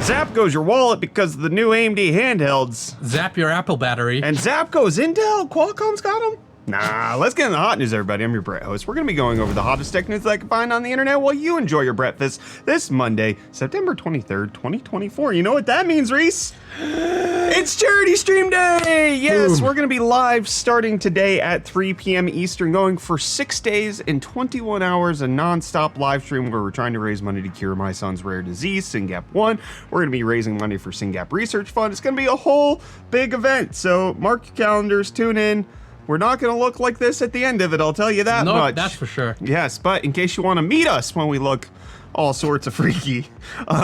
Zap goes your wallet because of the new AMD handhelds. Zap your Apple battery. And Zap goes Intel. Qualcomm's got them. Nah, let's get in the hot news, everybody. I'm your Brett host. We're going to be going over the hottest tech news that I can find on the internet while you enjoy your breakfast this Monday, September 23rd, 2024. You know what that means, Reece? It's Charity Stream Day! Yes, we're going to be live starting today at 3 p.m. Eastern, going for 6 days and 21 hours, a non-stop live stream where we're trying to raise money to cure my son's rare disease, SYNGAP1. We're going to be raising money for SYNGAP Research Fund. It's going to be a whole big event, so mark your calendars, tune in. We're not going to look like this at the end of it, I'll tell you that much. That's for sure. Yes, but in case you want to meet us when we look all sorts of freaky,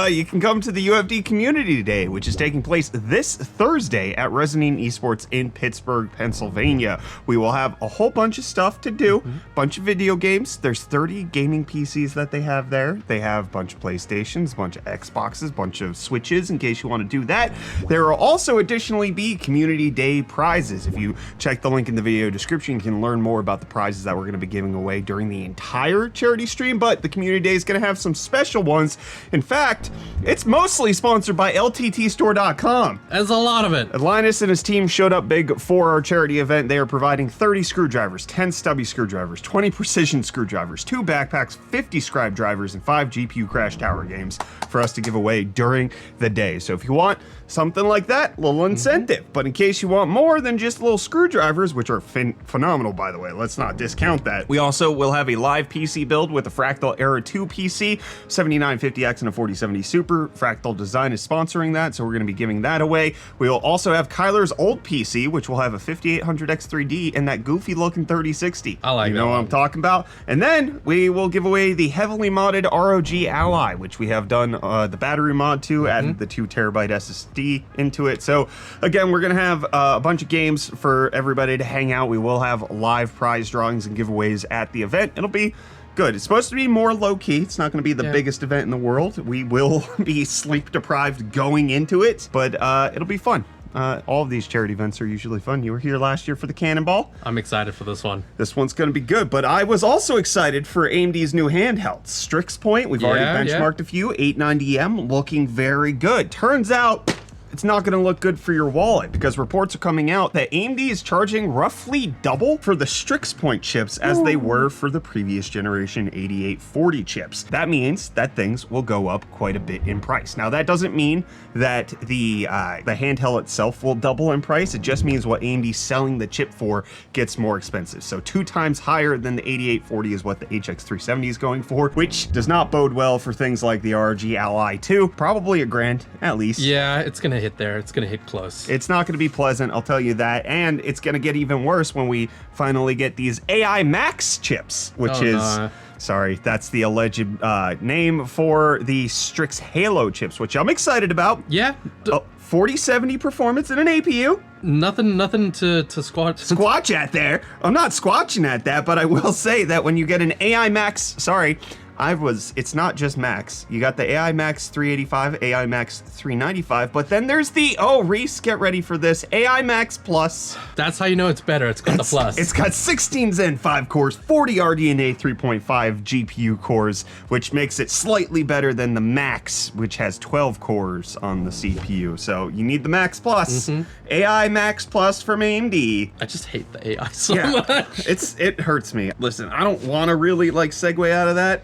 you can come to the UFD Community Day, which is taking place this Thursday at Resonant Esports in Pittsburgh, Pennsylvania. We will have a whole bunch of stuff to do, bunch of video games. There's 30 gaming PCs that they have there. They have a bunch of PlayStations, a bunch of Xboxes, a bunch of Switches in case you want to do that. There will also additionally be Community Day prizes. If you check the link in the video description, you can learn more about the prizes that we're going to be giving away during the entire charity stream, but the Community Day is going to have some special ones. In fact, it's mostly sponsored by LTTstore.com. There's a lot of it. Linus and his team showed up big for our charity event. They are providing 30 screwdrivers, 10 stubby screwdrivers, 20 precision screwdrivers, 2 backpacks, 50 scribe drivers, and 5 GPU Crash Tower games for us to give away during the day. So if you want something like that, little incentive. But in case you want more than just little screwdrivers, which are phenomenal, by the way, let's not discount that. We also will have a live PC build with a Fractal Era 2 PC, 7950X and a 4070 Super. Fractal Design is sponsoring that, so we're going to be giving that away. We will also have Kyler's old PC, which will have a 5800X3D and that goofy looking 3060. I like that. You know what I'm talking about? And then we will give away the heavily modded ROG Ally, which we have done the battery mod to, added the 2 terabyte SSD into it. So again, we're going to have a bunch of games for everybody to hang out. We will have live prize drawings and giveaways at the event. It'll be good. It's supposed to be more low-key. It's not going to be the biggest event in the world. We will be sleep-deprived going into it, but it'll be fun. All of these charity events are usually fun. You were here last year for the Cannonball. I'm excited for this one. This one's going to be good, but I was also excited for AMD's new handheld. Strix Point, we've already benchmarked a few. 890M, looking very good. Turns out it's not going to look good for your wallet because reports are coming out that AMD is charging roughly double for the Strix Point chips as they were for the previous generation 8840 chips. That means that things will go up quite a bit in price. Now, that doesn't mean that the handheld itself will double in price. It just means what AMD's selling the chip for gets more expensive. So 2 times higher than the 8840 is what the HX370 is going for, which does not bode well for things like the ROG Ally 2. Probably $1,000 at least. Yeah, it's going to hit there. It's going to hit close. It's not going to be pleasant, I'll tell you that. And it's going to get even worse when we finally get these AI Max chips, which sorry, that's the alleged name for the Strix Halo chips, which I'm excited about. Yeah. 4070 performance in an APU. Nothing to squatch at there. I'm not squatching at that, but I will say that when you get an AI Max, it's not just Max. You got the AI Max 385, AI Max 395, but then there's the, Reece, get ready for this, AI Max Plus. That's how you know it's better. It's got the plus. It's got 16 Zen 5 cores, 40 RDNA 3.5 GPU cores, which makes it slightly better than the Max, which has 12 cores on the CPU. So you need the Max Plus. AI Max Plus from AMD. I just hate the AI so much. It hurts me. Listen, I don't want to really segue out of that.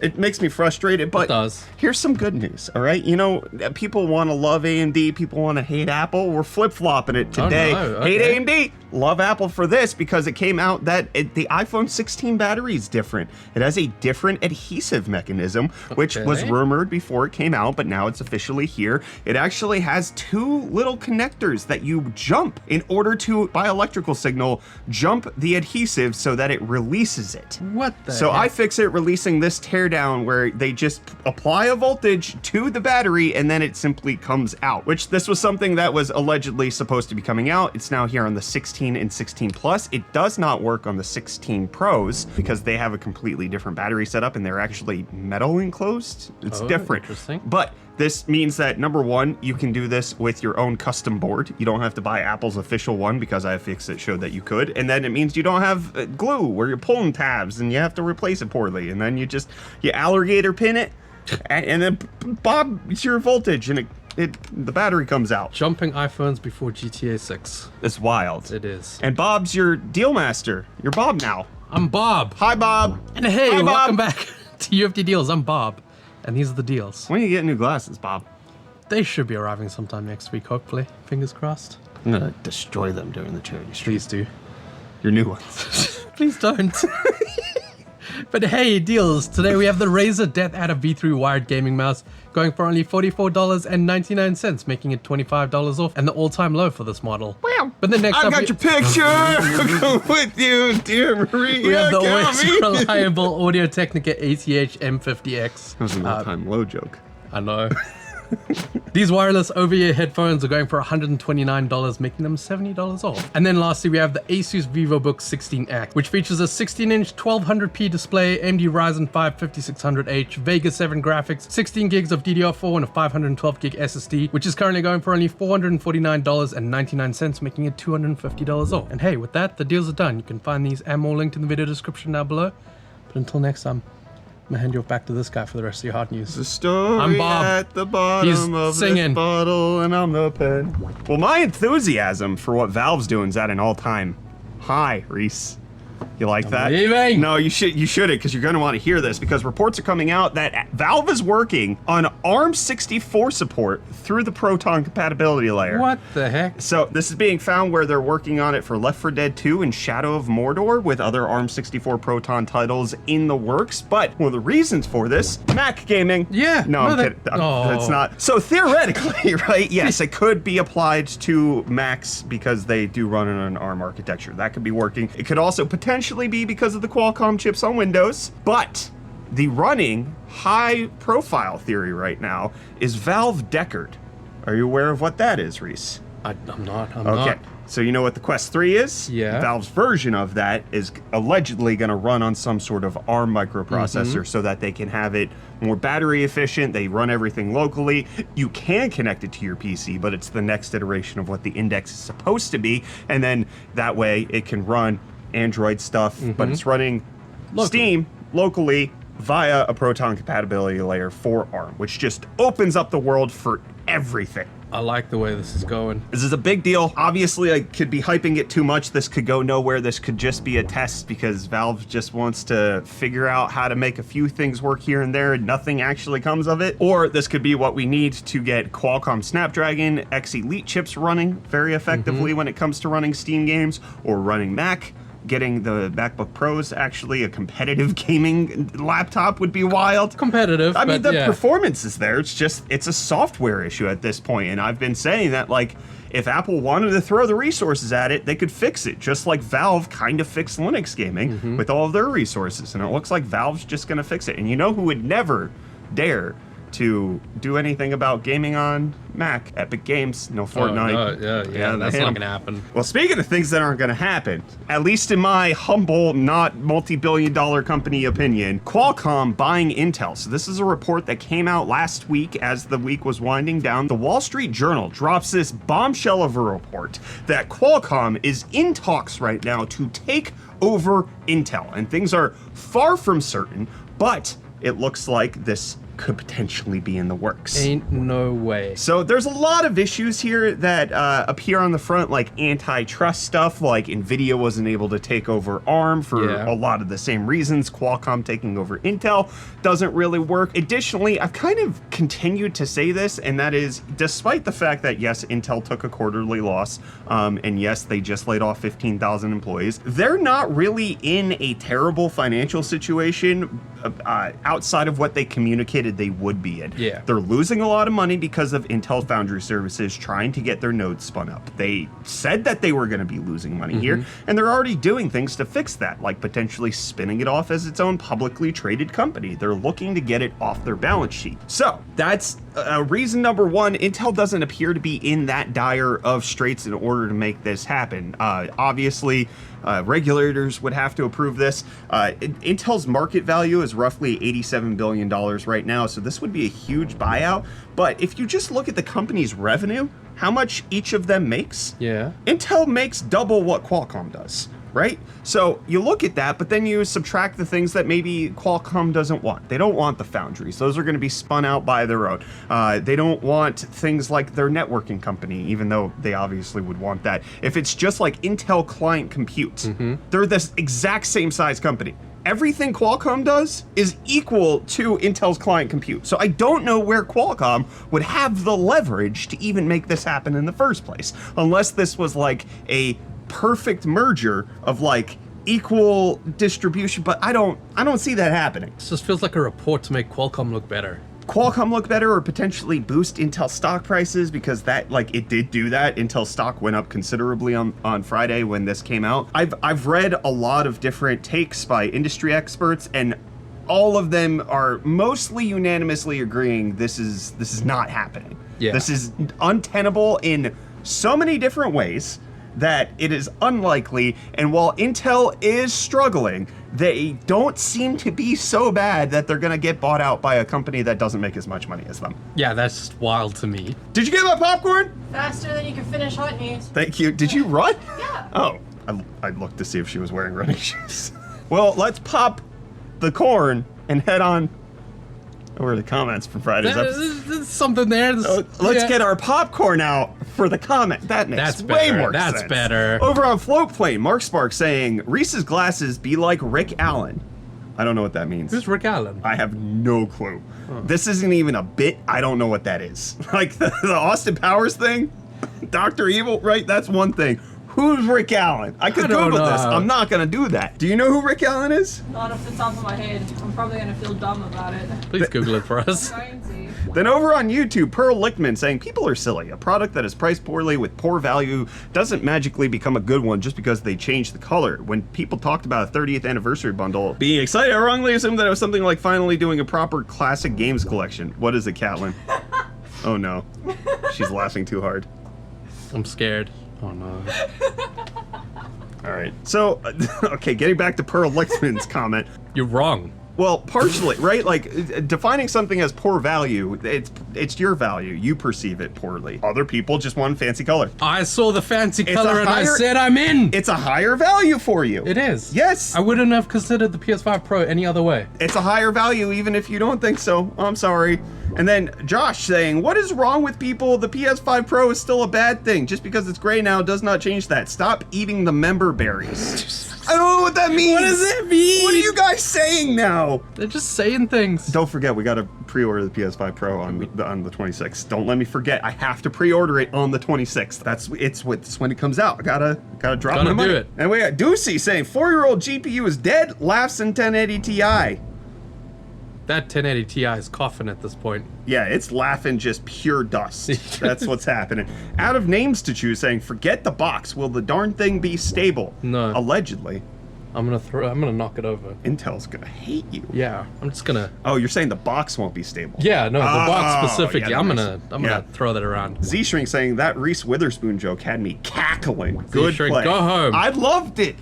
It makes me frustrated, but here's some good news, all right? You know, people want to love AMD, people want to hate Apple. We're flip-flopping it today. Hate AMD, love Apple for this because it came out that the iPhone 16 battery is different. It has a different adhesive mechanism, which was rumored before it came out, but now it's officially here. It actually has 2 little connectors that you jump in order to, by electrical signal, jump the adhesive so that it releases it. What the heck? iFixit releasing this teardown where they just apply a voltage to the battery and then it simply comes out, which this was something that was allegedly supposed to be coming out. It's now here on the 16 and 16 Plus. It does not work on the 16 Pros because they have a completely different battery setup and they're actually metal enclosed. It's different. Interesting. But this means that, number one, you can do this with your own custom board. You don't have to buy Apple's official one because iFixit showed that you could. And then it means you don't have glue where you're pulling tabs and you have to replace it poorly. And then you alligator pin it And then Bob, it's your voltage, and the battery comes out. Jumping iPhones before GTA 6. It's wild. It is. And Bob's your deal master. You're Bob now. I'm Bob. Hi, Bob. And hey, Hi, welcome Bob. back to UFD Deals. I'm Bob. And these are the deals. When are you getting new glasses, Bob? They should be arriving sometime next week, hopefully. Fingers crossed. I'm going to destroy them during the charity stream. Please do. Your new ones. Please don't. But hey, deals. Today we have the Razer Death Adder V3 wired gaming mouse going for only $44.99, making it $25 off, and the all-time low for this model. Wow. But then next I up, got your picture with you, dear Marie. we have the always reliable Audio-Technica ATH M50X. That was an all-time low joke. I know. These wireless over-ear headphones are going for $129, making them $70 off. And then lastly, we have the Asus VivoBook 16X, which features a 16-inch 1200p display, AMD Ryzen 5 5600H, Vega 7 graphics, 16 gigs of DDR4, and a 512 gig SSD, which is currently going for only $449.99, making it $250 off. And hey, with that, the deals are done. You can find these and more linked in the video description down below. But until next time, I'm gonna hand you off back to this guy for the rest of your hard news. The story I'm Bob. at the bottom of singing. this bottle, and I'm the pen. Well, my enthusiasm for what Valve's doing is at an all-time high, Reece. You like that? Leaving. No, you shouldn't, because you're going to want to hear this, because reports are coming out that Valve is working on ARM64 support through the Proton compatibility layer. What the heck? So this is being found where they're working on it for Left 4 Dead 2 and Shadow of Mordor, with other ARM64 Proton titles in the works. But one of the reasons for this, Mac gaming. Yeah. No, I'm kidding. That's not. So theoretically, right? Yes, it could be applied to Macs because they do run on an ARM architecture. That could be working. It could also potentially be because of the Qualcomm chips on Windows. But the running high-profile theory right now is Valve Deckard. Are you aware of what that is, Reece? I'm not. Okay, so you know what the Quest 3 is? Yeah. Valve's version of that is allegedly going to run on some sort of ARM microprocessor so that they can have it more battery efficient. They run everything locally. You can connect it to your PC, but it's the next iteration of what the Index is supposed to be. And then that way it can run Android stuff, but it's running Steam locally via a Proton compatibility layer for ARM, which just opens up the world for everything. I like the way this is going. This is a big deal. Obviously, I could be hyping it too much. This could go nowhere. This could just be a test because Valve just wants to figure out how to make a few things work here and there and nothing actually comes of it. Or this could be what we need to get Qualcomm Snapdragon X Elite chips running very effectively when it comes to running Steam games or running Mac. Getting the MacBook Pros actually a competitive gaming laptop would be wild. Competitive, I mean, but the performance is there. It's just, it's a software issue at this point. And I've been saying that, like, if Apple wanted to throw the resources at it, they could fix it. Just like Valve kind of fixed Linux gaming with all of their resources. And it looks like Valve's just going to fix it. And you know who would never dare to do anything about gaming on Mac? Epic Games, no Fortnite. That's not gonna happen. Well, speaking of things that aren't gonna happen, at least in my humble, not multi-billion-dollar company opinion, Qualcomm buying Intel. So this is a report that came out last week as the week was winding down. The Wall Street Journal drops this bombshell of a report that Qualcomm is in talks right now to take over Intel, and things are far from certain, but it looks like this could potentially be in the works. Ain't no way. So there's a lot of issues here that appear on the front, like antitrust stuff, like NVIDIA wasn't able to take over ARM for a lot of the same reasons. Qualcomm taking over Intel doesn't really work. Additionally, I've kind of continued to say this, and that is, despite the fact that, yes, Intel took a quarterly loss, and yes, they just laid off 15,000 employees, they're not really in a terrible financial situation outside of what they communicated they would be in. Yeah. They're losing a lot of money because of Intel Foundry Services trying to get their nodes spun up. They said that they were going to be losing money here, and they're already doing things to fix that, like potentially spinning it off as its own publicly traded company. They're looking to get it off their balance sheet. So that's reason number one. Intel doesn't appear to be in that dire of straits in order to make this happen. Obviously, regulators would have to approve this. Intel's market value is roughly $87 billion right now, so this would be a huge buyout. But if you just look at the company's revenue, how much each of them makes, Intel makes double what Qualcomm does. right? So you look at that, but then you subtract the things that maybe Qualcomm doesn't want. They don't want the foundries. Those are going to be spun out by their own. They don't want things like their networking company, even though they obviously would want that. If it's just like Intel client compute, they're this exact same size company. Everything Qualcomm does is equal to Intel's client compute. So I don't know where Qualcomm would have the leverage to even make this happen in the first place, unless this was like a perfect merger of like equal distribution, but I don't see that happening. This just feels like a report to make Qualcomm look better. Qualcomm look better or potentially boost Intel stock prices, because that, like, it did do that. Intel stock went up considerably on Friday when this came out. I've read a lot of different takes by industry experts, and all of them are mostly unanimously agreeing this is not happening. Yeah. This is untenable in so many different ways that it is unlikely, and while Intel is struggling, they don't seem to be so bad that they're gonna get bought out by a company that doesn't make as much money as them. Yeah, that's just wild to me. Did you get my popcorn? Faster than you can finish hot news. Thank you. Did you run? Yeah. Oh, I looked to see if she was wearing running shoes. Well, let's pop the corn and head on over to the comments from Friday's episode. There's something there. Let's get our popcorn out for the comment. That makes That's way better. more That's sense. better. Over on Float Plane, Mark Sparks saying, Reese's glasses be like Rick Allen. I don't know what that means. Who's Rick Allen? I have no clue. This isn't even a bit. I don't know what that is. Like the Austin Powers thing? Dr. Evil, right? That's one thing. Who's Rick Allen? I could don't Google know. this. I'm not going to do that. Do you know who Rick Allen is? Not off the top of my head. I'm probably gonna feel dumb about it. Please Google it for us. Try and see. Then over on YouTube, Pearl Lichtman saying, people are silly. A product that is priced poorly with poor value doesn't magically become a good one just because they change the color. When people talked about a 30th anniversary bundle being excited, I wrongly assumed that it was something like finally doing a proper classic games collection. What is it, Catlin? Oh no. She's laughing too hard. I'm scared. Oh no. All right. So, okay, getting back to Pearl Lichtman's comment. You're wrong. Well, partially, right? Like, defining something as poor value, it's your value. You perceive it poorly. Other people just want fancy color. I saw the fancy It's color a and I higher- said I'm in. It's a higher value for you. It is. Yes. I wouldn't have considered the PS5 Pro any other way. It's a higher value even if you don't think so. I'm sorry. And then Josh saying, what is wrong with people? The PS5 Pro is still a bad thing. Just because it's gray now does not change that. Stop eating the member berries. I don't know what that means. What does that mean? What are you guys saying now? They're just saying things. Don't forget, we got to pre-order the PS5 Pro on the 26th. Don't let me forget. I have to pre-order it on the 26th. It's when it comes out. I gotta drop Gotta my money. do it. And we got Doocy saying 4-year-old GPU is dead. Laughs in 1080 Ti. That 1080 Ti is coughing at this point. Yeah, it's laughing just pure dust. That's what's happening. Out of names to choose saying, forget the box. Will the darn thing be stable? No. Allegedly. I'm gonna knock it over. Intel's gonna hate you. Yeah, I'm just gonna. Oh, you're saying the box won't be stable. Yeah, no, the box Oh, specifically. yeah, I'm nice. gonna throw that around. Z-Shrink saying that Reese Witherspoon joke had me cackling. Good Z-Shrink, play. go home. I loved it.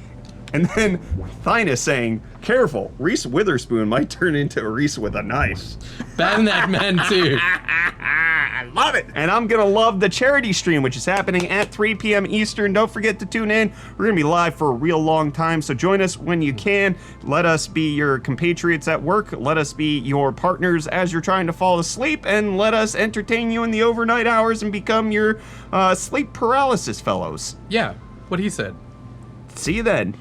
And then Thinus saying, careful, Reese Witherspoon might turn into Reese with a knife. Ban that man too. I love it. And I'm going to love the charity stream, which is happening at 3 p.m. Eastern. Don't forget to tune in. We're going to be live for a real long time, so join us when you can. Let us be your compatriots at work. Let us be your partners as you're trying to fall asleep, and let us entertain you in the overnight hours and become your sleep paralysis fellows. Yeah, what he said. See you then.